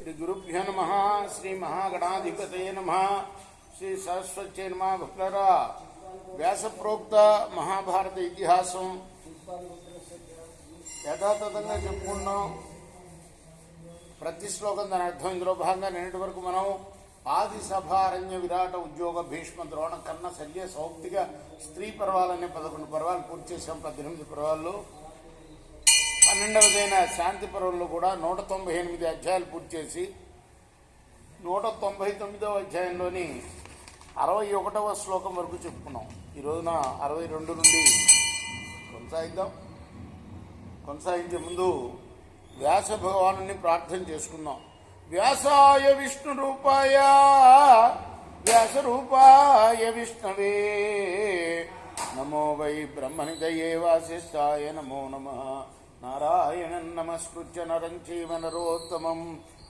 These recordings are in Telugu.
శ్రీ గురుభ్యో నమ. శ్రీ మహాగణాధిపతయ నమ. శ్రీ సరస్వత్యై నమ. భక్తులారా, వ్యాసప్రోక్త మహాభారత ఇతిహాసం యథాతథంగా చెప్పుకున్నాం. ప్రతి శ్లోకం దాని అర్థం. ఇందులో భాగంగా నిన్నటి వరకు మనం ఆది సభ అరణ్య విరాట ఉద్యోగ భీష్మ ద్రోణ కర్ణ శల్య సౌప్తిక స్త్రీ పర్వాలనే 11 పర్వాలు పూర్తి చేసాం. 18 పర్వాల్లో 12వదైన శాంతి పర్వంలో కూడా 198 అధ్యాయాలు పూర్తి చేసి 199వ అధ్యాయంలోని 61వ శ్లోకం వరకు చెప్పుకున్నాం. ఈ రోజున 62 నుండి కొనసాగిద్దాం. కొనసాగించే ముందు వ్యాస భగవాను ప్రార్థన చేసుకుందాం. వ్యాసాయ విష్ణు రూపాయ వ్యాస రూపాయ విష్ణవే నమో వై బ్రహ్మనిదయే వాసిష్ఠాయ నమో నమః. నారాయణం నమస్కృత్య నరం చైవ నరోత్తమం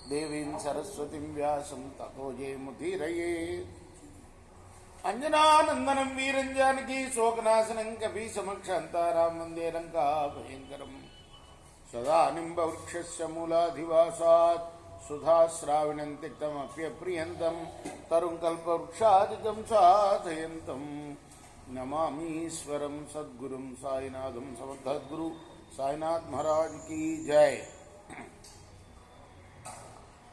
దేవీం సరస్వతిం వ్యాసం తతో జయముదీరయే. అంజనానందనం వీరం జానకీ శోకనాశనం కపీ సమక్షంతారాం వందే లంకా భయంకరం. సదా నింబవృక్షస్య మూలాధివాసాత్ సుధాశ్రావిణం తిక్తమప్యప్రియంతం తరుం కల్పవృక్షాదికం సాధయంతం నమామీశ్వరం సద్గురుం సాయినాథం సమర్థద్గురు సాయినాథ్ మహారాజ్ की जय.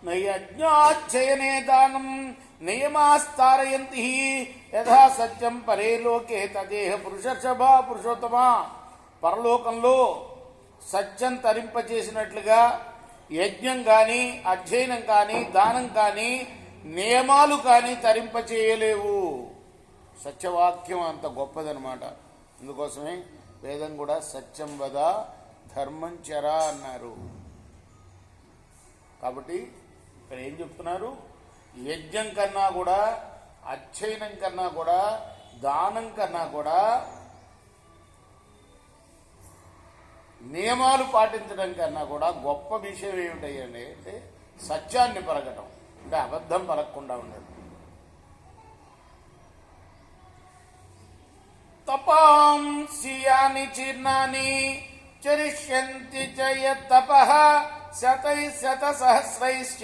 నయజ్ఞాచయనే దానం నియమాస్తారయంతి యథా సత్యం పరే లోకే తదేహ పురుషర్షభ పురుషోత్తమ. పరలోకంలో సత్యం తరింపచేసినట్లుగా యజ్ఞం కానీ అధ్యయనం కానీ దానం కానీ నియమాలు కానీ తరింపచేయలేవు. సత్యవాక్యం అంత గొప్పదనమాట. అందుకోసమే వేదం కూడా సత్యం వద ధర్మం చరా అన్నారు. కాబట్టి ఇక్కడ ఏం చెప్తున్నారు? యజ్ఞం కన్నా కూడా, అధ్యయనం కన్నా కూడా, దానం కన్నా కూడా నియమాలు పాటించడం కన్నా కూడా గొప్ప విషయం ఏమిటండి అంటే సత్యాన్ని పలకటం, అంటే అబద్ధం పలకకుండా ఉండడం. తపాంసియాని చీర్ణాని చరిష్యంతి చ యత్తపః శతై శత సహస్రైశ్చ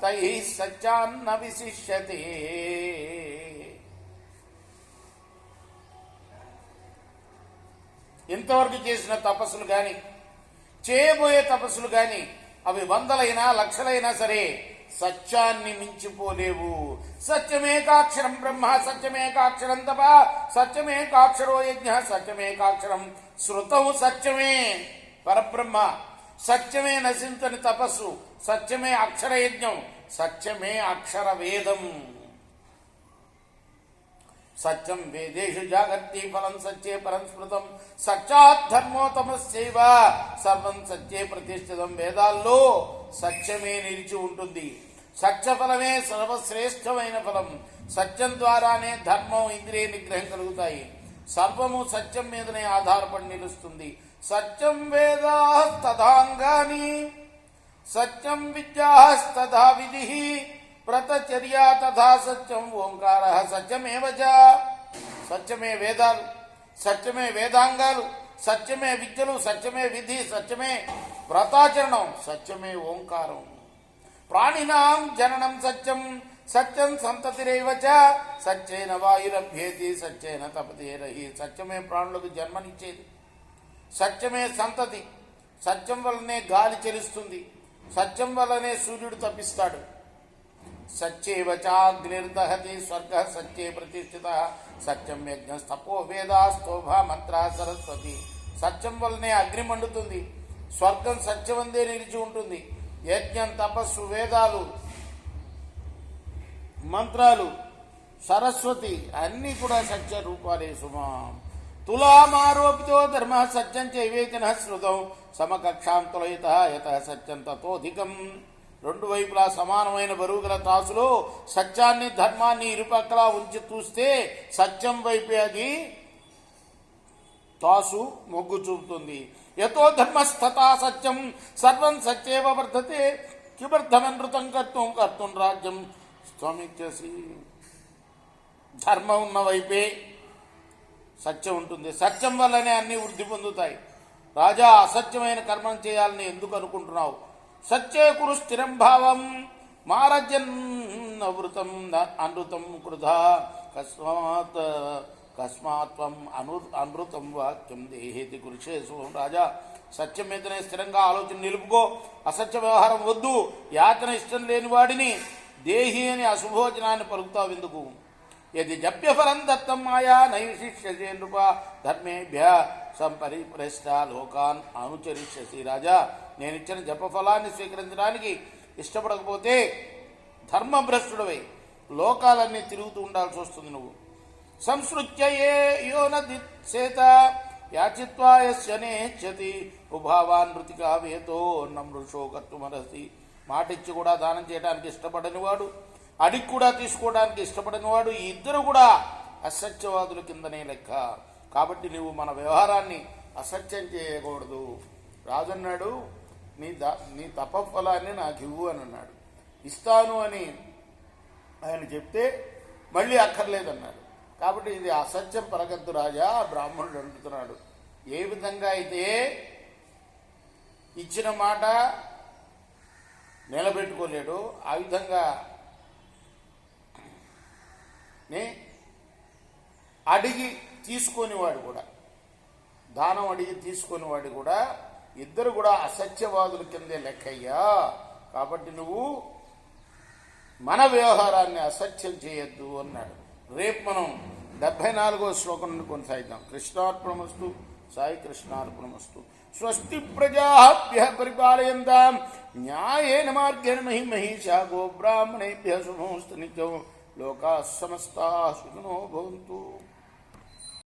తై సత్యాన్న విశిష్యతే. ఇంతవరకు చేసిన తపస్సులు గాని, చేయబోయే తపస్సులు గాని అవి 100లైనా 1,00,000లైనా సరే సత్యాన్ని మించిపోలేవు. సత్యమేకాక్షరం బ్రహ్మ, సత్యమేకాక్షరం తప, సత్యమేకాక్షరో యజ్ఞ, సత్యమేకాక్షరం శృతం. సత్యమే పరబ్రహ్మ, సత్యమే నశించని తపస్సు, సత్యమే అక్షర యజ్ఞం, సత్యమే అక్షర వేదం. సత్యం వేదేషు జాగర్తి ఫలం సత్యే పరం స్మృతం సత్యాత్ ధర్మోత్తమస్యైవ సర్వం సత్యే ప్రతిష్ఠితం. వేదాల్లో సత్యమే నిలిచి ఉంటుంది. సత్యఫలమే సర్వశ్రేష్టమైన ఫలం. సత్యం ద్వారానే ధర్మం, ఇంద్రియ నిగ్రహం కలుగుతాయి. సర్వము సత్యం మీదనే ఆధారపడి నిలుస్తుంది. సత్యం వేదాస్తథాంగాని సత్యం విద్యాస్తథా విధి వ్రతచర్యా తథా సత్యం ఓంకార సత్యమేవ చ. సత్యమే వేదాలు, సత్యమే వేదాంగాలు, సత్యమే విద్యలు, సత్యమే విధి, సత్యమే వ్రతాచరణం, సత్యమే ఓంకారం. ప్రాణినాం జననం సత్యం, సత్యం సంతతిరేవ చ. సత్యేన వాయురభ్యేతి, సత్యేన తపతేరహి. సత్యమే ప్రాణులకు జన్మనిచ్చేది, సత్యమే సంతతి. సత్యం వల్లనే గాలి చెలుస్తుంది, సత్యం వల్లనే సూర్యుడు తప్పిస్తాడు. సత్యేవ చాగ్నిర్దహతి స్వర్గ సత్యే ప్రతిష్ఠిత. సత్యం యజ్ఞస్తపో వేదాస్తోభ మంత్ర సరస్వతి. సత్యం వల్లనే అగ్ని మండుతుంది, స్వర్గం సత్యవందే నిలిచి ఉంటుంది. యజ్ఞం, తపస్సు, వేదాలు, మంత్రాలు, సరస్వతి అన్నీ కూడా సత్య రూపాలే సుమా. తులామారోపితో ధర్మ సత్యం చైవేతిన శృతం సమకక్షాం తులయిత యత సత్యం తతోధికం. రెండు వైపులా సమానమైన బరువు గల త్రాసులో సత్యాన్ని, ధర్మాన్ని ఇరుపక్కలా ఉంచి చూస్తే సత్యం వైపే అది త్రాసు మొగ్గు చూపుతుంది. యతో ధర్మస్తథా సత్యం సర్వం సత్యేవ వర్ధతే కిమర్థమనృతం కర్తుం కర్తుం రాజ్యం స్వామిత్యసి. ధర్మం ఉన్న వైపే సత్యం ఉంటుంది. సత్యం వల్లనే అన్ని వృద్ధి పొందుతాయి. రాజా, అసత్యమైన కర్మం చేయాలని ఎందుకు అనుకుంటున్నావు? సత్యే కురు స్థిరం భావం మారజన్నవృతం అనృతం కృధా కస్మాత్వం అనృతం వాక్యం దేహేతి కురుషేసు. రాజా, సత్యం మీదనే స్థిరంగా ఆలోచన నిలుపుకో, అసత్య వ్యవహారం వద్దు. యాతన ఇష్టం లేని వాడిని దేహి అని అశుభోచనాన్ని పలుకుతావు ఎందుకు? యది జప్యఫలం దత్తం మాయా నైవిశిష్యసే నృప ధర్మేభ్య సంపరిప్రష్ట లోకాన్ అనుచరిష్యసి. రాజా, నేనిచ్చిన జపఫలాన్ని స్వీకరించడానికి ఇష్టపడకపోతే ధర్మభ్రష్టుడవై లోకాలన్నీ తిరుగుతూ ఉండాల్సి వస్తుంది నువ్వు. సంసృత్య యో నేత యాచిత్వా యస్య నేచ్చతి ఉభావాన్ మృతికా వేతో నమృషో కర్తుమరసి. మాట ఇచ్చి కూడా దానం చేయడానికి ఇష్టపడని వాడు, అడిగి కూడా తీసుకోవడానికి ఇష్టపడని వాడు, ఈ ఇద్దరు కూడా అసత్యవాదుల కిందనే లెక్క. కాబట్టి నువ్వు మన వ్యవహారాన్ని అసత్యం చేయకూడదు. రాజన్నాడు, నీ తపఫలాన్ని నాకు ఇవ్వు అని అన్నాడు. ఇస్తాను అని ఆయన చెప్తే మళ్ళీ అక్కర్లేదన్నాడు. కాబట్టి ఇది అసత్యం పలకద్దు రాజా, బ్రాహ్మణుడు అడుగుతున్నాడు. ఏ విధంగా అయితే ఇచ్చిన మాట నిలబెట్టుకోలేడు, ఆ విధంగా అడిగి తీసుకునేవాడు కూడా, దానం అడిగి తీసుకునేవాడు కూడా, ఇద్దరు కూడా అసత్యవాదుల కిందే లెక్కయ్యా. కాబట్టి నువ్వు మన వ్యవహారాన్ని అసత్యం చేయొద్దు అన్నాడు. రేపు మనం 74వ శ్లోకం నుండి కొనసాగిద్దాం. కృష్ణార్పణమస్తు. సాయి కృష్ణార్పణమస్తు. స్వస్తి ప్రజాభ్య పరిపాలయంతాం న్యాయేన మార్గేణ మహిమహీషా గోబ్రాహ్మణేభ్య శుభమస్తు నిత్యం. లోకాః సమస్తాః సుఖినో భవంతు.